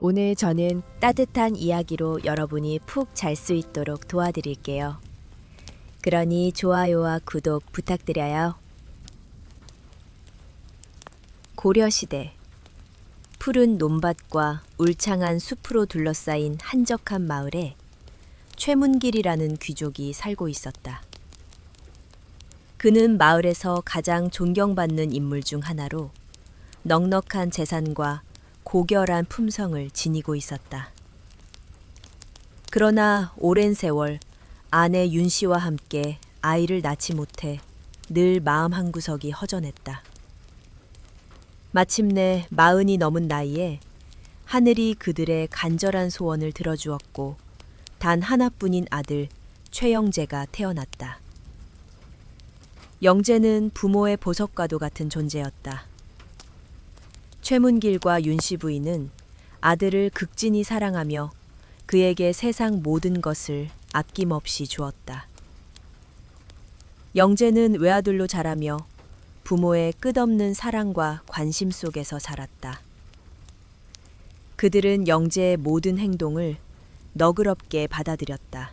오늘 저는 따뜻한 이야기로 여러분이 푹 잘 수 있도록 도와드릴게요. 그러니 좋아요와 구독 부탁드려요. 고려시대 푸른 논밭과 울창한 숲으로 둘러싸인 한적한 마을에 최문길이라는 귀족이 살고 있었다. 그는 마을에서 가장 존경받는 인물 중 하나로 넉넉한 재산과 고결한 품성을 지니고 있었다. 그러나 오랜 세월 아내 윤씨와 함께 아이를 낳지 못해 늘 마음 한구석이 허전했다. 마침내 40이 넘은 나이에 하늘이 그들의 간절한 소원을 들어주었고 단 하나뿐인 아들 최영재가 태어났다. 영재는 부모의 보석과도 같은 존재였다. 최문길과 윤씨 부인은 아들을 극진히 사랑하며 그에게 세상 모든 것을 아낌없이 주었다. 영재는 외아들로 자라며 부모의 끝없는 사랑과 관심 속에서 자랐다. 그들은 영재의 모든 행동을 너그럽게 받아들였다.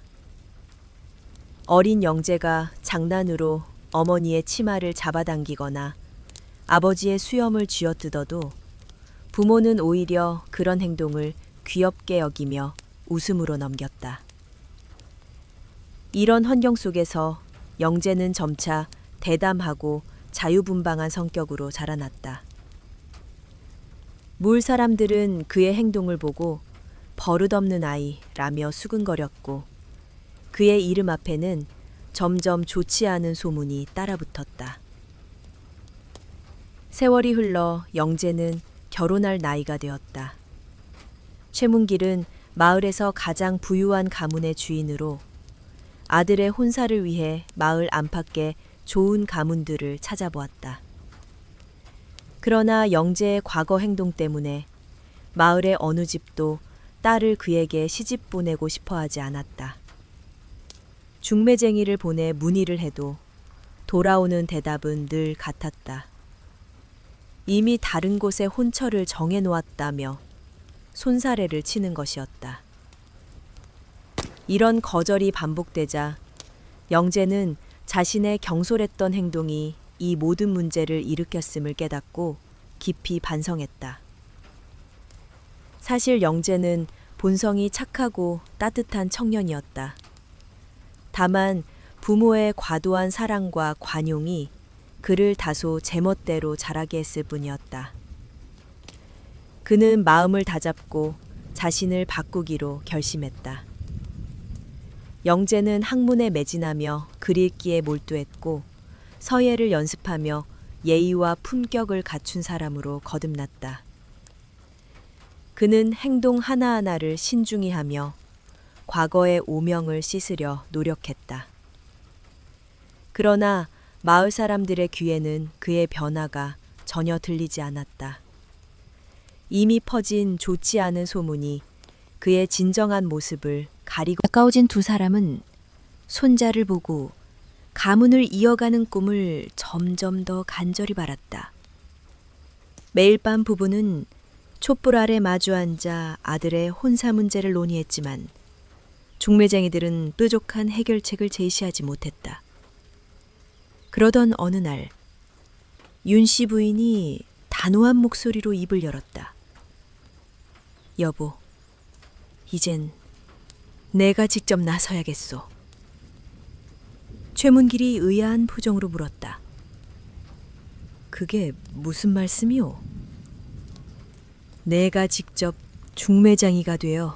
어린 영재가 장난으로 어머니의 치마를 잡아당기거나 아버지의 수염을 쥐어뜯어도 부모는 오히려 그런 행동을 귀엽게 여기며 웃음으로 넘겼다. 이런 환경 속에서 영재는 점차 대담하고 자유분방한 성격으로 자라났다. 물 사람들은 그의 행동을 보고 버릇없는 아이라며 수근거렸고 그의 이름 앞에는 점점 좋지 않은 소문이 따라붙었다. 세월이 흘러 영재는 결혼할 나이가 되었다. 최문길은 마을에서 가장 부유한 가문의 주인으로 아들의 혼사를 위해 마을 안팎에 좋은 가문들을 찾아보았다. 그러나 영재의 과거 행동 때문에 마을의 어느 집도 딸을 그에게 시집 보내고 싶어 하지 않았다. 중매쟁이를 보내 문의를 해도 돌아오는 대답은 늘 같았다. 이미 다른 곳에 혼처를 정해놓았다며 손사래를 치는 것이었다. 이런 거절이 반복되자 영재는 자신의 경솔했던 행동이 이 모든 문제를 일으켰음을 깨닫고 깊이 반성했다. 사실 영재는 본성이 착하고 따뜻한 청년이었다. 다만 부모의 과도한 사랑과 관용이 그를 다소 제멋대로 자라게 했을 뿐이었다. 그는 마음을 다잡고 자신을 바꾸기로 결심했다. 영재는 학문에 매진하며 글 읽기에 몰두했고 서예를 연습하며 예의와 품격을 갖춘 사람으로 거듭났다. 그는 행동 하나하나를 신중히 하며 과거의 오명을 씻으려 노력했다. 그러나 마을 사람들의 귀에는 그의 변화가 전혀 들리지 않았다. 이미 퍼진 좋지 않은 소문이 그의 진정한 모습을 가리고 가까워진 두 사람은 손자를 보고 가문을 이어가는 꿈을 점점 더 간절히 바랐다. 매일 밤 부부는 촛불 아래 마주 앉아 아들의 혼사 문제를 논의했지만 중매쟁이들은 뾰족한 해결책을 제시하지 못했다. 그러던 어느 날 윤씨 부인이 단호한 목소리로 입을 열었다. 여보, 이젠 내가 직접 나서야겠소. 최문길이 의아한 표정으로 물었다. 그게 무슨 말씀이오? 내가 직접 중매장이가 되어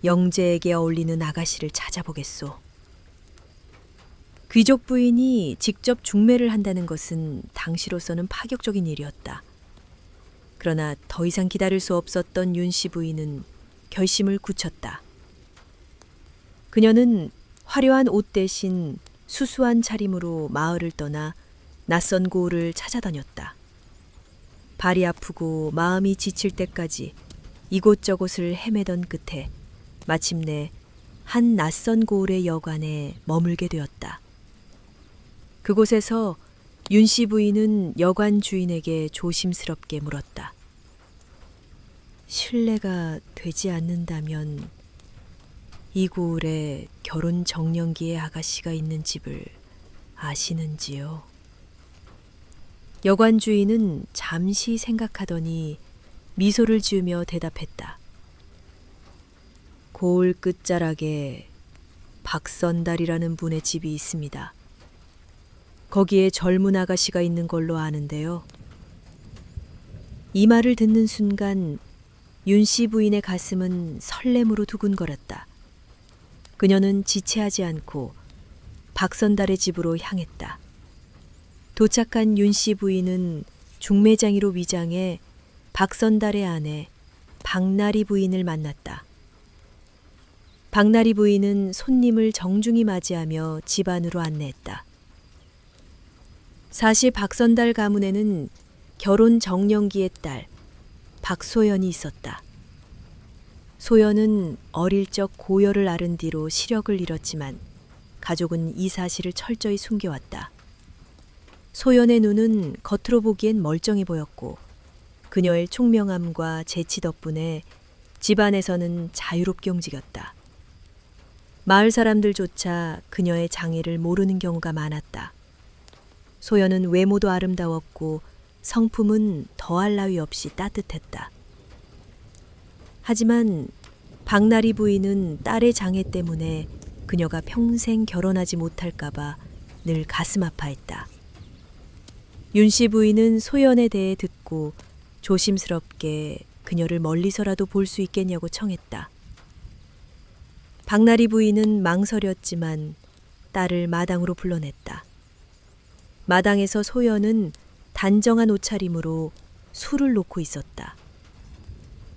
영재에게 어울리는 아가씨를 찾아보겠소. 귀족 부인이 직접 중매를 한다는 것은 당시로서는 파격적인 일이었다. 그러나 더 이상 기다릴 수 없었던 윤씨 부인은 결심을 굳혔다. 그녀는 화려한 옷 대신 수수한 차림으로 마을을 떠나 낯선 고을을 찾아다녔다. 발이 아프고 마음이 지칠 때까지 이곳저곳을 헤매던 끝에 마침내 한 낯선 고을의 여관에 머물게 되었다. 그곳에서 윤씨 부인은 여관 주인에게 조심스럽게 물었다. 실례가 되지 않는다면 이 고을에 결혼 정년기의 아가씨가 있는 집을 아시는지요? 여관 주인은 잠시 생각하더니 미소를 지으며 대답했다. 고을 끝자락에 박선달이라는 분의 집이 있습니다. 거기에 젊은 아가씨가 있는 걸로 아는데요. 이 말을 듣는 순간 윤씨 부인의 가슴은 설렘으로 두근거렸다. 그녀는 지체하지 않고 박선달의 집으로 향했다. 도착한 윤씨 부인은 중매장이로 위장해 박선달의 아내 박나리 부인을 만났다. 박나리 부인은 손님을 정중히 맞이하며 집 안으로 안내했다. 사실 박선달 가문에는 결혼 정년기의 딸 박소연이 있었다. 소연은 어릴 적 고열을 앓은 뒤로 시력을 잃었지만 가족은 이 사실을 철저히 숨겨왔다. 소연의 눈은 겉으로 보기엔 멀쩡해 보였고 그녀의 총명함과 재치 덕분에 집안에서는 자유롭게 움직였다. 마을 사람들조차 그녀의 장애를 모르는 경우가 많았다. 소연은 외모도 아름다웠고 성품은 더할 나위 없이 따뜻했다. 하지만 박나리 부인은 딸의 장애 때문에 그녀가 평생 결혼하지 못할까봐 늘 가슴 아파했다. 윤씨 부인은 소연에 대해 듣고 조심스럽게 그녀를 멀리서라도 볼 수 있겠냐고 청했다. 박나리 부인은 망설였지만 딸을 마당으로 불러냈다. 마당에서 소연은 단정한 옷차림으로 술을 놓고 있었다.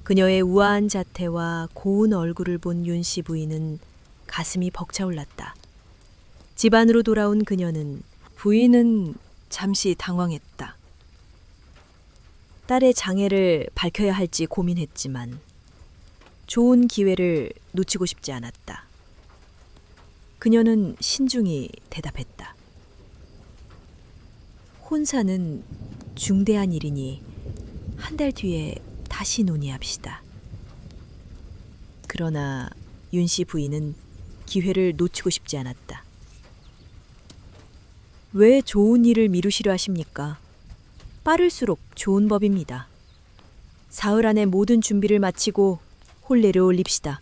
그녀의 우아한 자태와 고운 얼굴을 본 윤씨 부인은 가슴이 벅차올랐다. 집 안으로 돌아온 그녀는 부인은 잠시 당황했다. 딸의 장애를 밝혀야 할지 고민했지만 좋은 기회를 놓치고 싶지 않았다. 그녀는 신중히 대답했다. 혼사는 중대한 일이니 한 달 뒤에 다시 논의합시다. 그러나 윤씨 부인은 기회를 놓치고 싶지 않았다. 왜 좋은 일을 미루시려 하십니까? 빠를수록 좋은 법입니다. 사흘 안에 모든 준비를 마치고 혼례를 올립시다.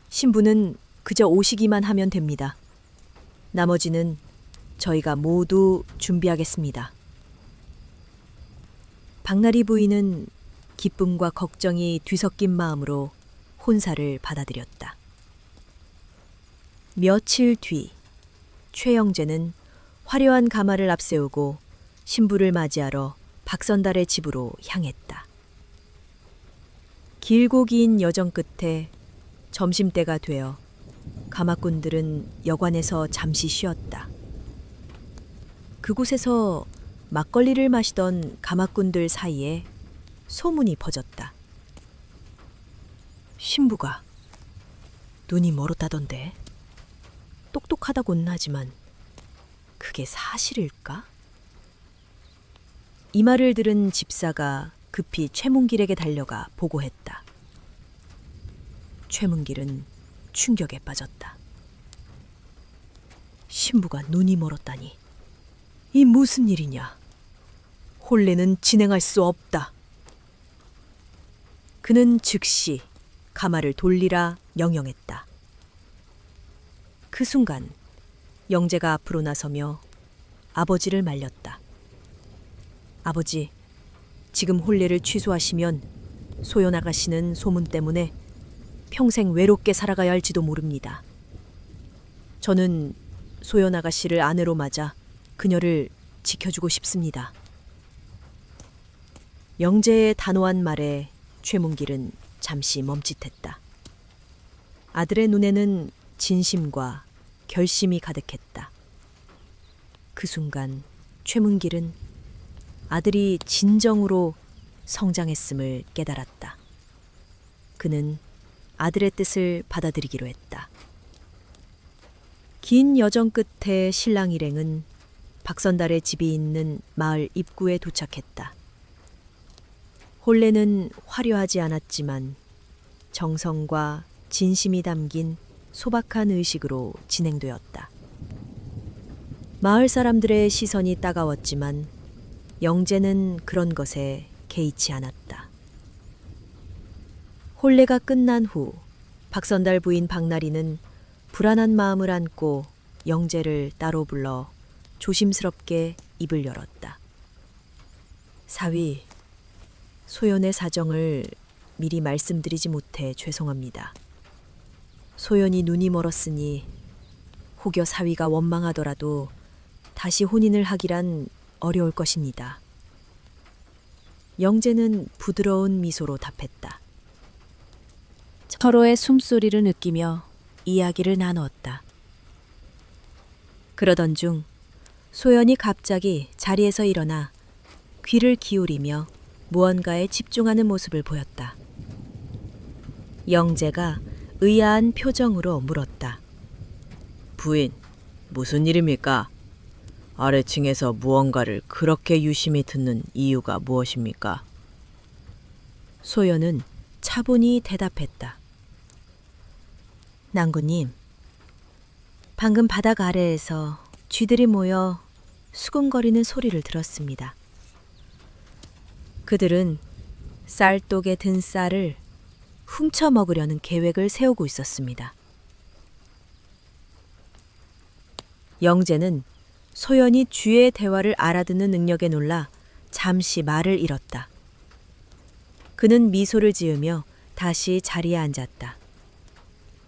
신부는 그저 오시기만 하면 됩니다. 나머지는 저희가 모두 준비하겠습니다. 박나리 부인은 기쁨과 걱정이 뒤섞인 마음으로 혼사를 받아들였다. 며칠 뒤 최영재는 화려한 가마를 앞세우고 신부를 맞이하러 박선달의 집으로 향했다. 길고 긴 여정 끝에 점심때가 되어 가마꾼들은 여관에서 잠시 쉬었다. 그곳에서 막걸리를 마시던 가마꾼들 사이에 소문이 퍼졌다. 신부가 눈이 멀었다던데. 똑똑하다고는 하지만 그게 사실일까? 이 말을 들은 집사가 급히 최문길에게 달려가 보고했다. 최문길은 충격에 빠졌다. 신부가 눈이 멀었다니. 이 무슨 일이냐? 혼례는 진행할 수 없다. 그는 즉시 가마를 돌리라 명령했다. 그 순간 영재가 앞으로 나서며 아버지를 말렸다. 아버지, 지금 혼례를 취소하시면 소연 아가씨는 소문 때문에 평생 외롭게 살아가야 할지도 모릅니다. 저는 소연 아가씨를 아내로 맞아 그녀를 지켜주고 싶습니다. 영재의 단호한 말에 최문길은 잠시 멈칫했다. 아들의 눈에는 진심과 결심이 가득했다. 그 순간 최문길은 아들이 진정으로 성장했음을 깨달았다. 그는 아들의 뜻을 받아들이기로 했다. 긴 여정 끝에 신랑 일행은 박선달의 집이 있는 마을 입구에 도착했다. 혼례는 화려하지 않았지만 정성과 진심이 담긴 소박한 의식으로 진행되었다. 마을 사람들의 시선이 따가웠지만 영재는 그런 것에 개의치 않았다. 혼례가 끝난 후 박선달 부인 박나리는 불안한 마음을 안고 영재를 따로 불러 조심스럽게 입을 열었다. 사위, 소연의 사정을 미리 말씀드리지 못해 죄송합니다. 소연이 눈이 멀었으니 혹여 사위가 원망하더라도 다시 혼인을 하기란 어려울 것입니다. 영재는 부드러운 미소로 답했다. 서로의 숨소리를 느끼며 이야기를 나누었다. 그러던 중 소연이 갑자기 자리에서 일어나 귀를 기울이며 무언가에 집중하는 모습을 보였다. 영재가 의아한 표정으로 물었다. 부인, 무슨 일입니까? 아래층에서 무언가를 그렇게 유심히 듣는 이유가 무엇입니까? 소연은 차분히 대답했다. 낭구님, 방금 바닥 아래에서 쥐들이 모여 수군거리는 소리를 들었습니다. 그들은 쌀독에 든 쌀을 훔쳐 먹으려는 계획을 세우고 있었습니다. 영재는 소연이 쥐의 대화를 알아듣는 능력에 놀라 잠시 말을 잃었다. 그는 미소를 지으며 다시 자리에 앉았다.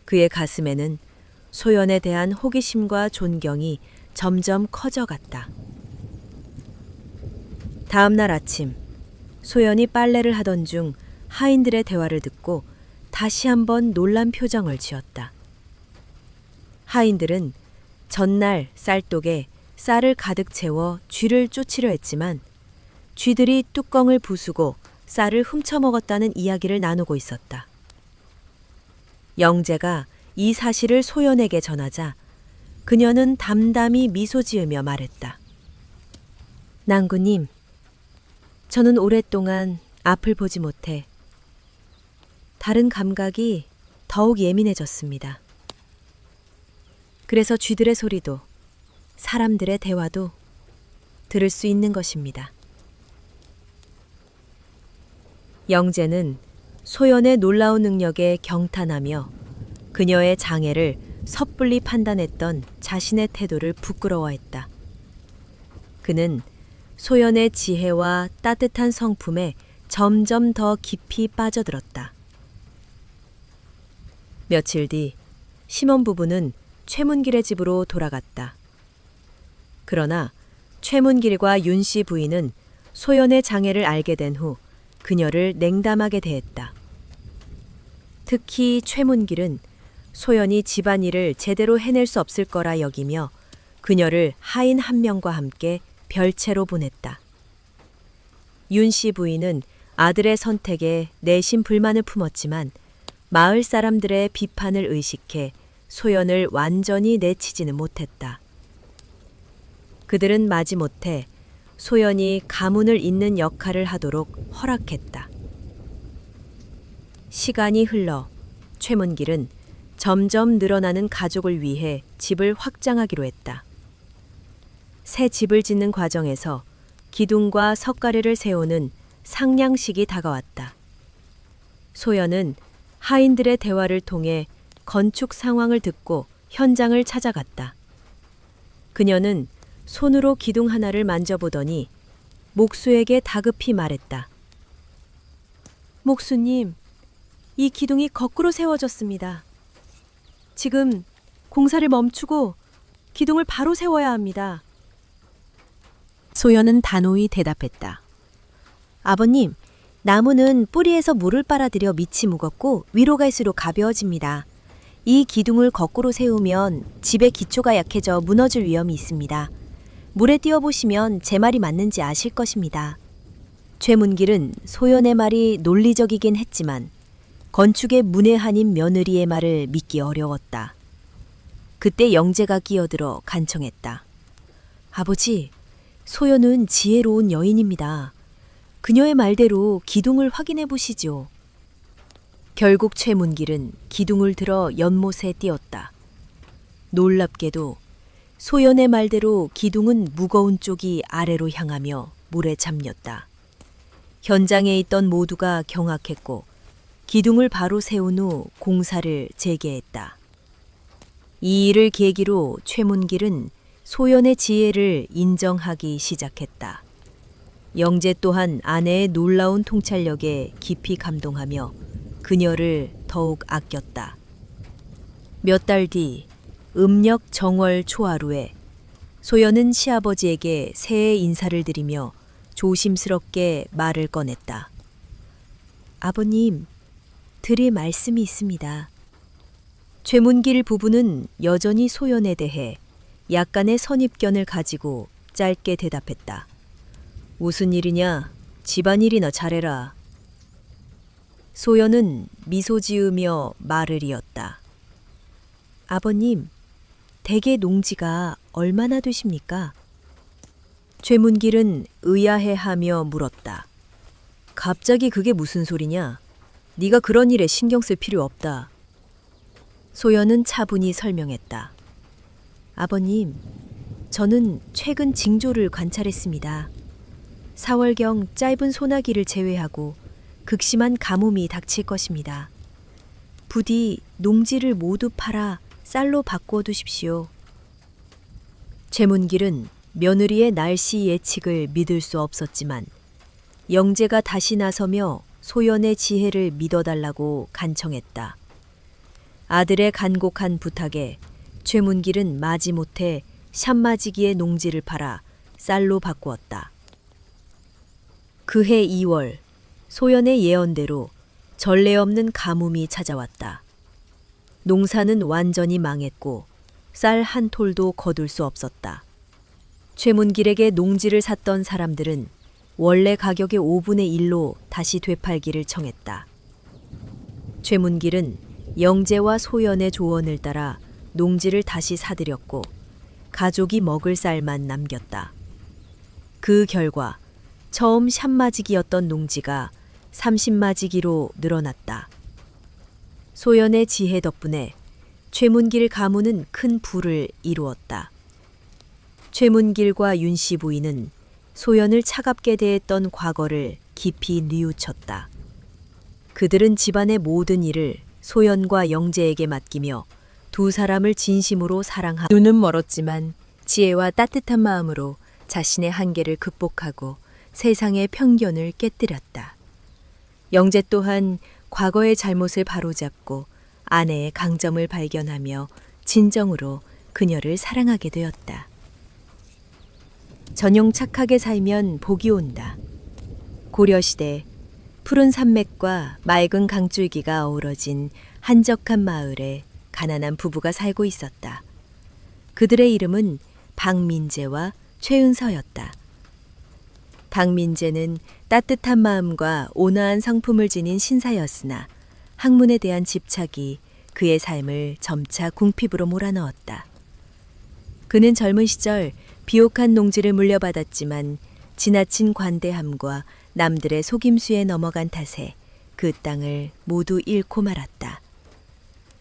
그의 가슴에는 소연에 대한 호기심과 존경이 점점 커져갔다. 다음 날 아침, 소연이 빨래를 하던 중 하인들의 대화를 듣고 다시 한번 놀란 표정을 지었다. 하인들은 전날 쌀독에 쌀을 가득 채워 쥐를 쫓으려 했지만 쥐들이 뚜껑을 부수고 쌀을 훔쳐먹었다는 이야기를 나누고 있었다. 영재가 이 사실을 소연에게 전하자 그녀는 담담히 미소 지으며 말했다. 낭구님, 저는 오랫동안 앞을 보지 못해 다른 감각이 더욱 예민해졌습니다. 그래서 쥐들의 소리도 사람들의 대화도 들을 수 있는 것입니다. 영재는 소연의 놀라운 능력에 경탄하며 그녀의 장애를 섣불리 판단했던 자신의 태도를 부끄러워했다. 그는 소연의 지혜와 따뜻한 성품에 점점 더 깊이 빠져들었다. 며칠 뒤 심원 부부는 최문길의 집으로 돌아갔다. 그러나 최문길과 윤씨 부인은 소연의 장애를 알게 된 후 그녀를 냉담하게 대했다. 특히 최문길은 소연이 집안일을 제대로 해낼 수 없을 거라 여기며 그녀를 하인 한 명과 함께 별채로 보냈다. 윤씨 부인은 아들의 선택에 내심 불만을 품었지만 마을 사람들의 비판을 의식해 소연을 완전히 내치지는 못했다. 그들은 마지못해 소연이 가문을 잇는 역할을 하도록 허락했다. 시간이 흘러 최문길은 점점 늘어나는 가족을 위해 집을 확장하기로 했다. 새 집을 짓는 과정에서 기둥과 석가래를 세우는 상냥식이 다가왔다. 소연은 하인들의 대화를 통해 건축 상황을 듣고 현장을 찾아갔다. 그녀는 손으로 기둥 하나를 만져보더니 목수에게 다급히 말했다. 목수님, 이 기둥이 거꾸로 세워졌습니다. 지금 공사를 멈추고 기둥을 바로 세워야 합니다. 소연은 단호히 대답했다. 아버님, 나무는 뿌리에서 물을 빨아들여 밑이 무겁고 위로 갈수록 가벼워집니다. 이 기둥을 거꾸로 세우면 집의 기초가 약해져 무너질 위험이 있습니다. 물에 띄워보시면 제 말이 맞는지 아실 것입니다. 최문길은 소연의 말이 논리적이긴 했지만 건축의 문외한인 며느리의 말을 믿기 어려웠다. 그때 영재가 끼어들어 간청했다. 아버지, 소연은 지혜로운 여인입니다. 그녀의 말대로 기둥을 확인해 보시죠. 결국 최문길은 기둥을 들어 연못에 띄었다. 놀랍게도 소연의 말대로 기둥은 무거운 쪽이 아래로 향하며 물에 잠겼다. 현장에 있던 모두가 경악했고 기둥을 바로 세운 후 공사를 재개했다. 이 일을 계기로 최문길은 소연의 지혜를 인정하기 시작했다. 영재 또한 아내의 놀라운 통찰력에 깊이 감동하며 그녀를 더욱 아꼈다. 몇 달 뒤 음력 정월 초하루에 소연은 시아버지에게 새해 인사를 드리며 조심스럽게 말을 꺼냈다. 아버님, 드릴 말씀이 있습니다. 최문길 부부는 여전히 소연에 대해 약간의 선입견을 가지고 짧게 대답했다. 무슨 일이냐? 집안일이나 잘해라. 소연은 미소 지으며 말을 이었다. 아버님, 댁의 농지가 얼마나 되십니까? 최문길은 의아해하며 물었다. 갑자기 그게 무슨 소리냐? 네가 그런 일에 신경 쓸 필요 없다. 소연은 차분히 설명했다. 아버님, 저는 최근 징조를 관찰했습니다. 4월경 짧은 소나기를 제외하고 극심한 가뭄이 닥칠 것입니다. 부디 농지를 모두 팔아 쌀로 바꾸어 두십시오. 최문길은 며느리의 날씨 예측을 믿을 수 없었지만 영재가 다시 나서며 소연의 지혜를 믿어달라고 간청했다. 아들의 간곡한 부탁에 최문길은 마지못해 샴마지기의 농지를 팔아 쌀로 바꾸었다. 그해 2월 소연의 예언대로 전례 없는 가뭄이 찾아왔다. 농사는 완전히 망했고 쌀 한 톨도 거둘 수 없었다. 최문길에게 농지를 샀던 사람들은 원래 가격의 5분의 1로 다시 되팔기를 청했다. 최문길은 영재와 소연의 조언을 따라 농지를 다시 사들였고 가족이 먹을 쌀만 남겼다. 그 결과 처음 샴마지기였던 농지가 30마지기로 늘어났다. 소연의 지혜 덕분에 최문길 가문은 큰 부를 이루었다. 최문길과 윤씨 부인은 소연을 차갑게 대했던 과거를 깊이 뉘우쳤다. 그들은 집안의 모든 일을 소연과 영재에게 맡기며 두 사람을 진심으로 사랑하고 눈은 멀었지만 지혜와 따뜻한 마음으로 자신의 한계를 극복하고 세상의 편견을 깨뜨렸다. 영재 또한 과거의 잘못을 바로잡고 아내의 강점을 발견하며 진정으로 그녀를 사랑하게 되었다. 전용 착하게 살면 복이 온다. 고려시대 푸른 산맥과 맑은 강줄기가 어우러진 한적한 마을에 가난한 부부가 살고 있었다. 그들의 이름은 박민재와 최은서였다. 박민재는 따뜻한 마음과 온화한 성품을 지닌 신사였으나 학문에 대한 집착이 그의 삶을 점차 궁핍으로 몰아넣었다. 그는 젊은 시절 비옥한 농지를 물려받았지만 지나친 관대함과 남들의 속임수에 넘어간 탓에 그 땅을 모두 잃고 말았다.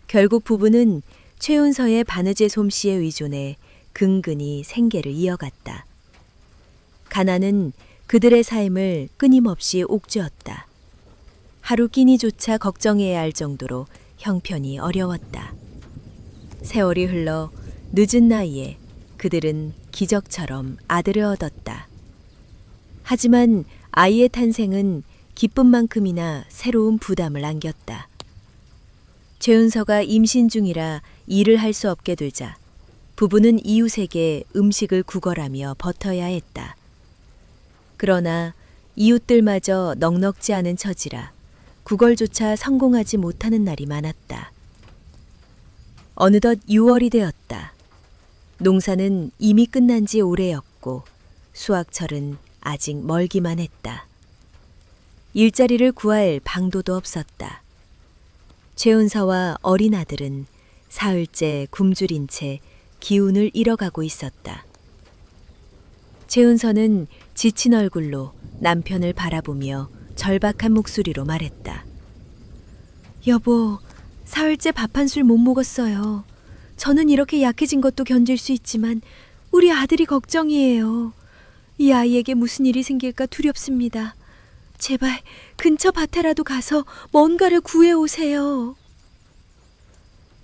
결국 부부는 최은서의 바느제 솜씨에 의존해 근근히 생계를 이어갔다. 가난은 그들의 삶을 끊임없이 옥죄었다. 하루 끼니조차 걱정해야 할 정도로 형편이 어려웠다. 세월이 흘러 늦은 나이에 그들은 기적처럼 아들을 얻었다. 하지만 아이의 탄생은 기쁨만큼이나 새로운 부담을 안겼다. 최은서가 임신 중이라 일을 할 수 없게 되자 부부는 이웃에게 음식을 구걸하며 버텨야 했다. 그러나 이웃들마저 넉넉지 않은 처지라 구걸조차 성공하지 못하는 날이 많았다. 어느덧 6월이 되었다. 농사는 이미 끝난 지 오래였고 수확철은 아직 멀기만 했다. 일자리를 구할 방도도 없었다. 최은서와 어린 아들은 사흘째 굶주린 채 기운을 잃어가고 있었다. 최은서는 지친 얼굴로 남편을 바라보며 절박한 목소리로 말했다. 여보, 사흘째 밥 한 술 못 먹었어요. 저는 이렇게 약해진 것도 견딜 수 있지만 우리 아들이 걱정이에요. 이 아이에게 무슨 일이 생길까 두렵습니다. 제발 근처 밭에라도 가서 뭔가를 구해오세요.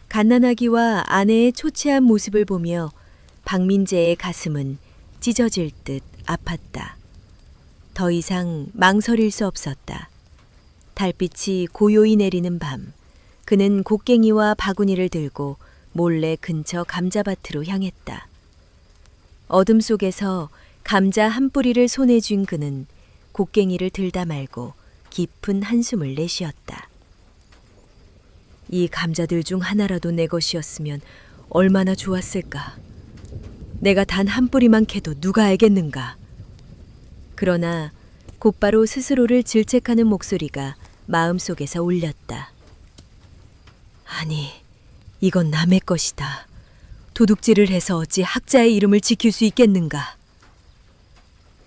갓난아기와 아내의 초췌한 모습을 보며 박민재의 가슴은 찢어질 듯 아팠다. 더 이상 망설일 수 없었다. 달빛이 고요히 내리는 밤, 그는 곡괭이와 바구니를 들고 몰래 근처 감자밭으로 향했다. 어둠 속에서 감자 한 뿌리를 손에 쥔 그는 곡괭이를 들다 말고 깊은 한숨을 내쉬었다. 이 감자들 중 하나라도 내 것이었으면 얼마나 좋았을까. 내가 단 한 뿌리만 캐도 누가 알겠는가. 그러나 곧바로 스스로를 질책하는 목소리가 마음속에서 울렸다. 아니, 이건 남의 것이다. 도둑질을 해서 어찌 학자의 이름을 지킬 수 있겠는가.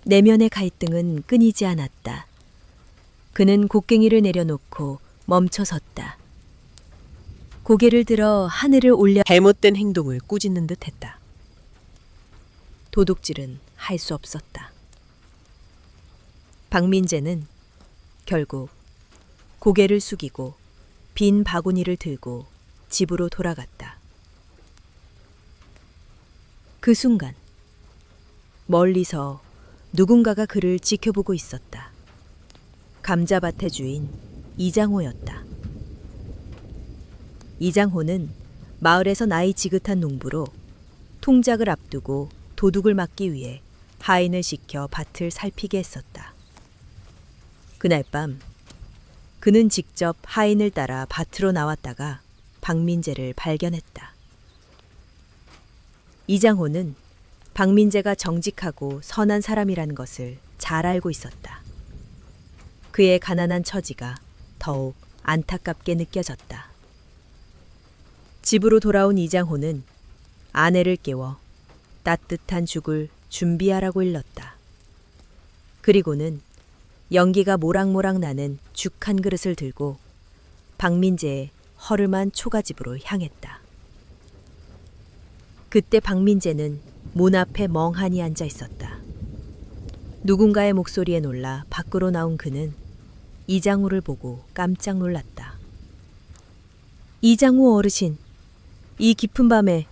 내면의 갈등은 끊이지 않았다. 그는 곡괭이를 내려놓고 멈춰섰다. 고개를 들어 하늘을 올려 잘못된 행동을 꾸짖는 듯 했다. 도둑질은 할 수 없었다. 박민재는 결국 고개를 숙이고 빈 바구니를 들고 집으로 돌아갔다. 그 순간 멀리서 누군가가 그를 지켜보고 있었다. 감자밭의 주인 이장호였다. 이장호는 마을에서 나이 지긋한 농부로 통작을 앞두고 도둑을 막기 위해 하인을 시켜 밭을 살피게 했었다. 그날 밤 그는 직접 하인을 따라 밭으로 나왔다가 박민재를 발견했다. 이장호는 박민재가 정직하고 선한 사람이라는 것을 잘 알고 있었다. 그의 가난한 처지가 더욱 안타깝게 느껴졌다. 집으로 돌아온 이장호는 아내를 깨워 따뜻한 죽을 준비하라고 일렀다. 그리고는 연기가 모락모락 나는 죽 한 그릇을 들고 박민재의 허름한 초가집으로 향했다. 그때 박민재는 문 앞에 멍하니 앉아 있었다. 누군가의 목소리에 놀라 밖으로 나온 그는 이장호를 보고 깜짝 놀랐다. 이장호 어르신, 이 깊은 밤에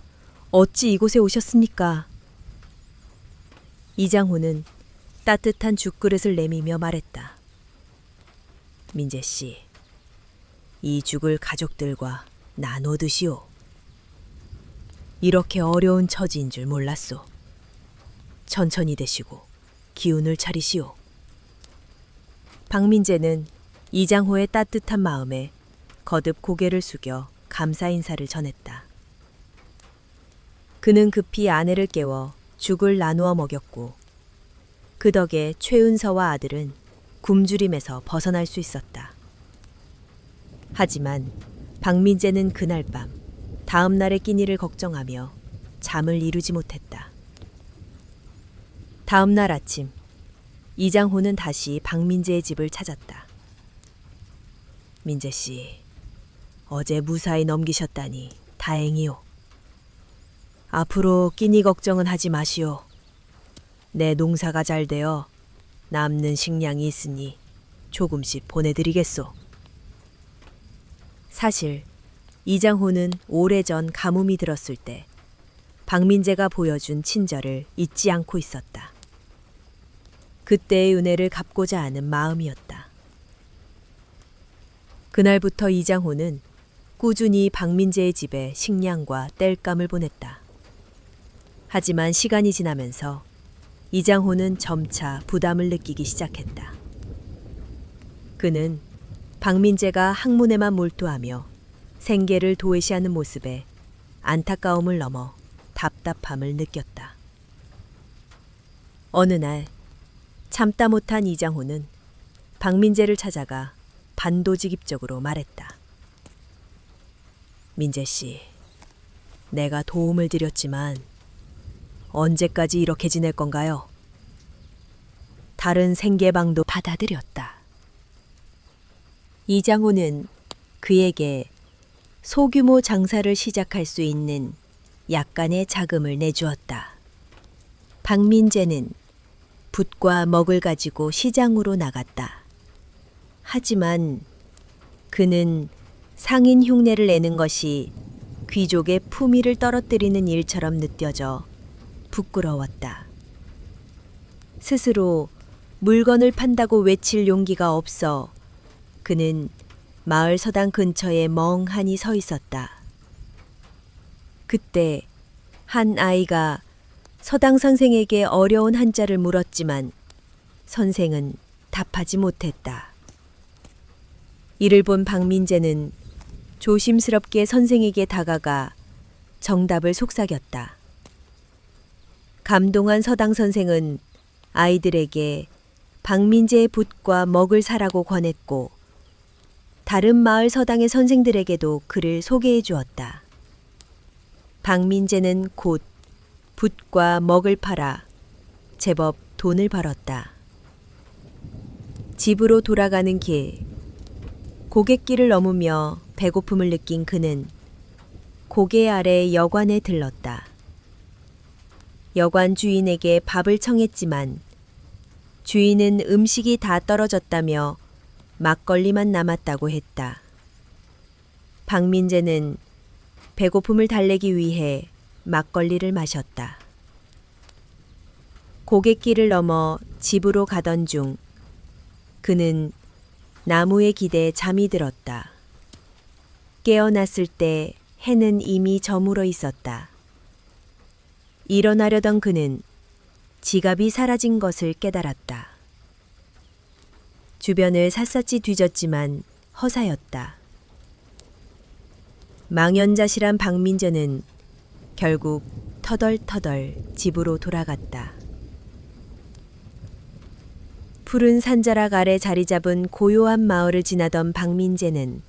어찌 이곳에 오셨습니까? 이장호는 따뜻한 죽그릇을 내미며 말했다. 민재 씨, 이 죽을 가족들과 나눠 드시오. 이렇게 어려운 처지인 줄 몰랐소. 천천히 드시고 기운을 차리시오. 박민재는 이장호의 따뜻한 마음에 거듭 고개를 숙여 감사 인사를 전했다. 그는 급히 아내를 깨워 죽을 나누어 먹였고 그 덕에 최은서와 아들은 굶주림에서 벗어날 수 있었다. 하지만 박민재는 그날 밤 다음 날의 끼니를 걱정하며 잠을 이루지 못했다. 다음 날 아침 이장호는 다시 박민재의 집을 찾았다. 민재 씨, 어제 무사히 넘기셨다니 다행이오. 앞으로 끼니 걱정은 하지 마시오. 내 농사가 잘 되어 남는 식량이 있으니 조금씩 보내드리겠소. 사실 이장호는 오래전 가뭄이 들었을 때 박민재가 보여준 친절을 잊지 않고 있었다. 그때의 은혜를 갚고자 하는 마음이었다. 그날부터 이장호는 꾸준히 박민재의 집에 식량과 땔감을 보냈다. 하지만 시간이 지나면서 이장호는 점차 부담을 느끼기 시작했다. 그는 박민재가 학문에만 몰두하며 생계를 도외시하는 모습에 안타까움을 넘어 답답함을 느꼈다. 어느 날 참다 못한 이장호는 박민재를 찾아가 반도직입적으로 말했다. 민재 씨, 내가 도움을 드렸지만 언제까지 이렇게 지낼 건가요? 다른 생계방도 받아들였다. 이장호는 그에게 소규모 장사를 시작할 수 있는 약간의 자금을 내주었다. 박민재는 붓과 먹을 가지고 시장으로 나갔다. 하지만 그는 상인 흉내를 내는 것이 귀족의 품위를 떨어뜨리는 일처럼 느껴져 부끄러웠다. 스스로 물건을 판다고 외칠 용기가 없어 그는 마을 서당 근처에 멍하니 서 있었다. 그때 한 아이가 서당 선생에게 어려운 한자를 물었지만 선생은 답하지 못했다. 이를 본 박민재는 조심스럽게 선생에게 다가가 정답을 속삭였다. 감동한 서당 선생은 아이들에게 박민재의 붓과 먹을 사라고 권했고 다른 마을 서당의 선생들에게도 그를 소개해 주었다. 박민재는 곧 붓과 먹을 팔아 제법 돈을 벌었다. 집으로 돌아가는 길, 고갯길을 넘으며 배고픔을 느낀 그는 고개 아래 여관에 들렀다. 여관 주인에게 밥을 청했지만 주인은 음식이 다 떨어졌다며 막걸리만 남았다고 했다. 박민재는 배고픔을 달래기 위해 막걸리를 마셨다. 고갯길을 넘어 집으로 가던 중 그는 나무에 기대 잠이 들었다. 깨어났을 때 해는 이미 저물어 있었다. 일어나려던 그는 지갑이 사라진 것을 깨달았다. 주변을 샅샅이 뒤졌지만 허사였다. 망연자실한 박민재는 결국 터덜터덜 집으로 돌아갔다. 푸른 산자락 아래 자리 잡은 고요한 마을을 지나던 박민재는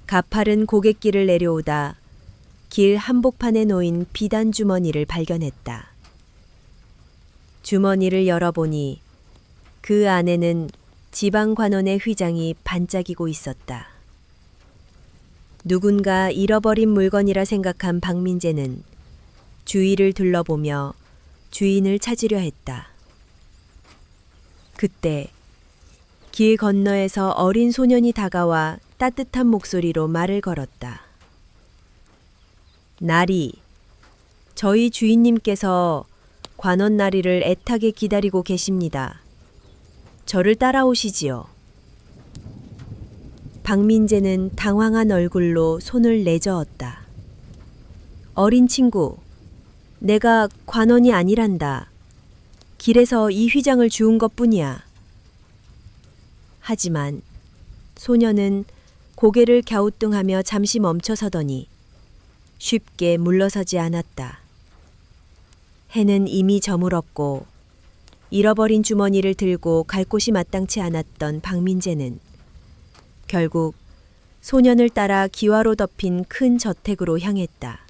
가파른 고갯길을 내려오다 길 한복판에 놓인 비단 주머니를 발견했다. 주머니를 열어보니 그 안에는 지방관원의 휘장이 반짝이고 있었다. 누군가 잃어버린 물건이라 생각한 박민재는 주위를 둘러보며 주인을 찾으려 했다. 그때 길 건너에서 어린 소년이 다가와 따뜻한 목소리로 말을 걸었다. 나리, 저희 주인님께서 관원 나리를 애타게 기다리고 계십니다. 저를 따라오시지요. 박민재는 당황한 얼굴로 손을 내저었다. 어린 친구, 내가 관원이 아니란다. 길에서 이 휘장을 주운 것뿐이야. 하지만 소녀는 고개를 갸우뚱하며 잠시 멈춰서더니 쉽게 물러서지 않았다. 해는 이미 저물었고 잃어버린 주머니를 들고 갈 곳이 마땅치 않았던 박민재는 결국 소년을 따라 기와로 덮인 큰 저택으로 향했다.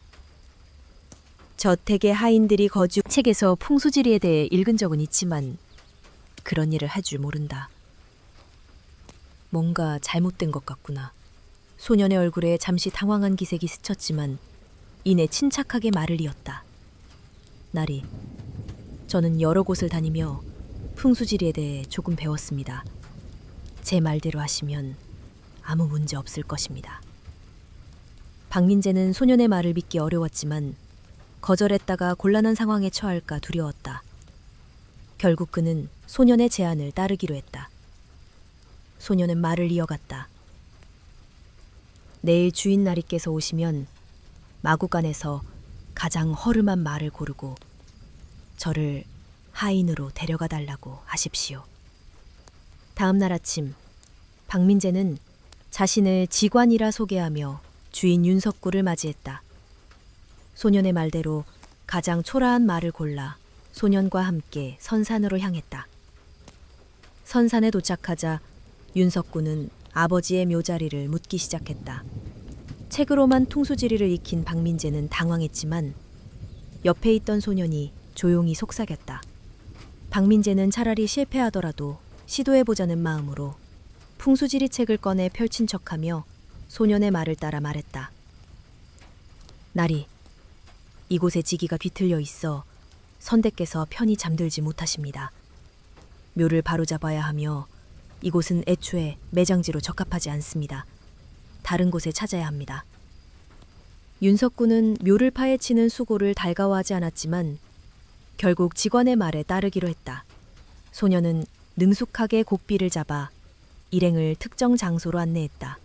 저택의 하인들이 거주 책에서 풍수지리에 대해 읽은 적은 있지만 그런 일을 할 줄 모른다. 뭔가 잘못된 것 같구나. 소년의 얼굴에 잠시 당황한 기색이 스쳤지만 이내 침착하게 말을 이었다. 나리, 저는 여러 곳을 다니며 풍수지리에 대해 조금 배웠습니다. 제 말대로 하시면 아무 문제 없을 것입니다. 박민재는 소년의 말을 믿기 어려웠지만 거절했다가 곤란한 상황에 처할까 두려웠다. 결국 그는 소년의 제안을 따르기로 했다. 소년은 말을 이어갔다. 내일 주인 나리께서 오시면 마구간에서 가장 허름한 말을 고르고 저를 하인으로 데려가 달라고 하십시오. 다음 날 아침 박민재는 자신을 직관이라 소개하며 주인 윤석구를 맞이했다. 소년의 말대로 가장 초라한 말을 골라 소년과 함께 선산으로 향했다. 선산에 도착하자 윤석구는 아버지의 묘자리를 묻기 시작했다. 책으로만 풍수지리를 익힌 박민재는 당황했지만 옆에 있던 소년이 조용히 속삭였다. 박민재는 차라리 실패하더라도 시도해보자는 마음으로 풍수지리책을 꺼내 펼친 척하며 소년의 말을 따라 말했다. 나리, 이곳에 지기가 뒤틀려 있어 선대께서 편히 잠들지 못하십니다. 묘를 바로잡아야 하며 이곳은 애초에 매장지로 적합하지 않습니다. 다른 곳에 찾아야 합니다. 윤석군은 묘를 파헤치는 수고를 달가워하지 않았지만 결국 직원의 말에 따르기로 했다. 소녀는 능숙하게 고삐를 잡아 일행을 특정 장소로 안내했다.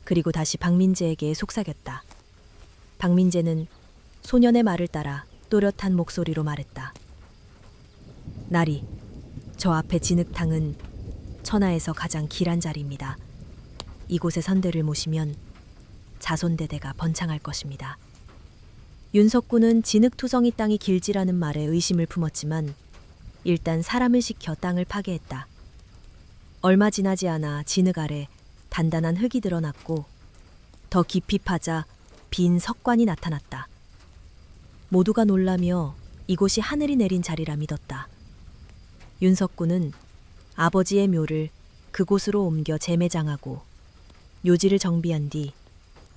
그리고 다시 박민재에게 속삭였다. 박민재는 소년의 말을 따라 또렷한 목소리로 말했다. 나리, 저 앞에 진흙탕은 천하에서 가장 길한 자리입니다. 이곳에 선대를 모시면 자손대대가 번창할 것입니다. 윤석군은 진흙투성이 땅이 길지라는 말에 의심을 품었지만 일단 사람을 시켜 땅을 파괴했다. 얼마 지나지 않아 진흙 아래 단단한 흙이 드러났고 더 깊이 파자 빈 석관이 나타났다. 모두가 놀라며 이곳이 하늘이 내린 자리라 믿었다. 윤석군은 아버지의 묘를 그곳으로 옮겨 재매장하고 묘지를 정비한 뒤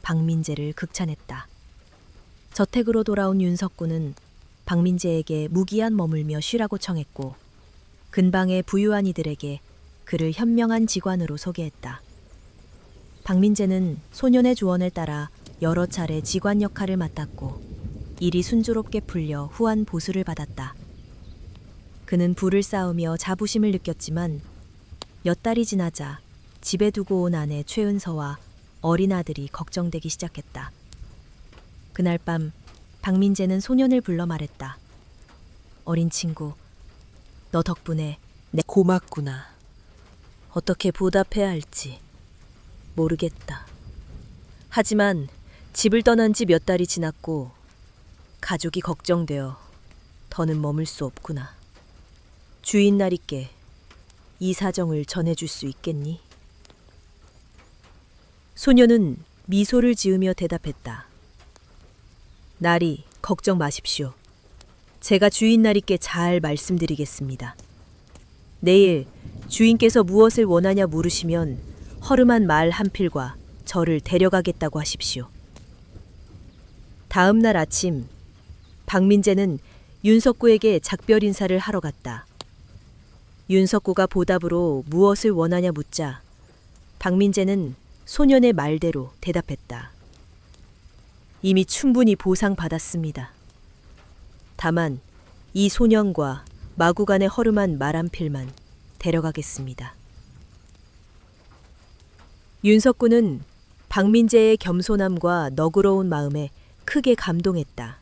박민재를 극찬했다. 저택으로 돌아온 윤석군은 박민재에게 무기한 머물며 쉬라고 청했고 근방의 부유한 이들에게 그를 현명한 직관으로 소개했다. 박민재는 소년의 조언을 따라 여러 차례 직관 역할을 맡았고 일이 순조롭게 풀려 후한 보수를 받았다. 그는 부를 쌓으며 자부심을 느꼈지만 몇 달이 지나자 집에 두고 온 아내 최은서와 어린 아들이 걱정되기 시작했다. 그날 밤 박민재는 소년을 불러 말했다. 어린 친구, 너 덕분에 고맙구나. 어떻게 보답해야 할지 모르겠다. 하지만 집을 떠난 지 몇 달이 지났고 가족이 걱정되어 더는 머물 수 없구나. 주인 나리께 이 사정을 전해줄 수 있겠니? 소녀는 미소를 지으며 대답했다. 나리, 걱정 마십시오. 제가 주인 나리께 잘 말씀드리겠습니다. 내일 주인께서 무엇을 원하냐 물으시면 허름한 말 한 필과 저를 데려가겠다고 하십시오. 다음 날 아침 박민재는 윤석구에게 작별 인사를 하러 갔다. 윤석구가 보답으로 무엇을 원하냐 묻자 박민재는 소년의 말대로 대답했다. 이미 충분히 보상받았습니다. 다만 이 소년과 마구간의 허름한 말 한 필만 데려가겠습니다. 윤석구는 박민재의 겸손함과 너그러운 마음에 크게 감동했다.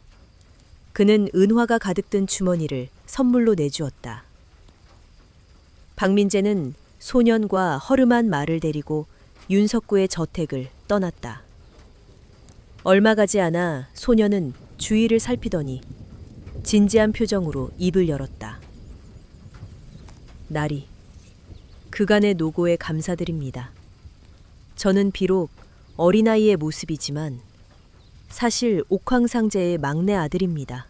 그는 은화가 가득 든 주머니를 선물로 내주었다. 박민재는 소년과 허름한 말을 데리고 윤석구의 저택을 떠났다. 얼마 가지 않아 소년은 주위를 살피더니 진지한 표정으로 입을 열었다. 나리, 그간의 노고에 감사드립니다. 저는 비록 어린아이의 모습이지만 사실 옥황상제의 막내 아들입니다.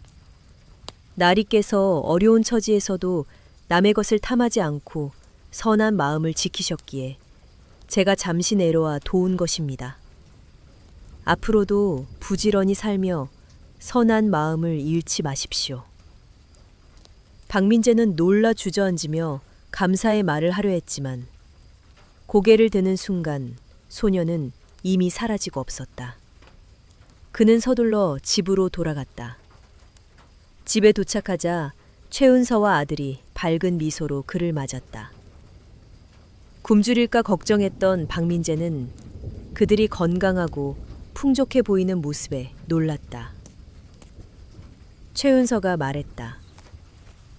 나리께서 어려운 처지에서도 남의 것을 탐하지 않고 선한 마음을 지키셨기에 제가 잠시 내려와 도운 것입니다. 앞으로도 부지런히 살며 선한 마음을 잃지 마십시오. 박민재는 놀라 주저앉으며 감사의 말을 하려 했지만 고개를 드는 순간 소녀는 이미 사라지고 없었다. 그는 서둘러 집으로 돌아갔다. 집에 도착하자 최은서와 아들이 밝은 미소로 그를 맞았다. 굶주릴까 걱정했던 박민재는 그들이 건강하고 풍족해 보이는 모습에 놀랐다. 최은서가 말했다.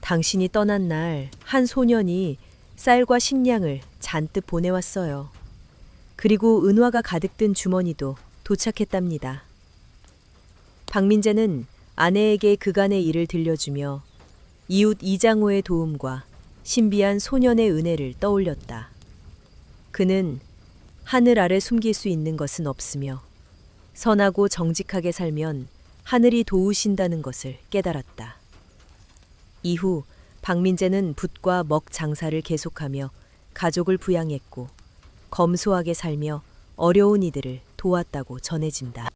당신이 떠난 날 한 소년이 쌀과 식량을 잔뜩 보내왔어요. 그리고 은화가 가득 든 주머니도 도착했답니다. 박민재는 아내에게 그간의 일을 들려주며 이웃 이장호의 도움과 신비한 소년의 은혜를 떠올렸다. 그는 하늘 아래 숨길 수 있는 것은 없으며 선하고 정직하게 살면 하늘이 도우신다는 것을 깨달았다. 이후 박민재는 붓과 먹 장사를 계속하며 가족을 부양했고 검소하게 살며 어려운 이들을 도왔다고 전해진다.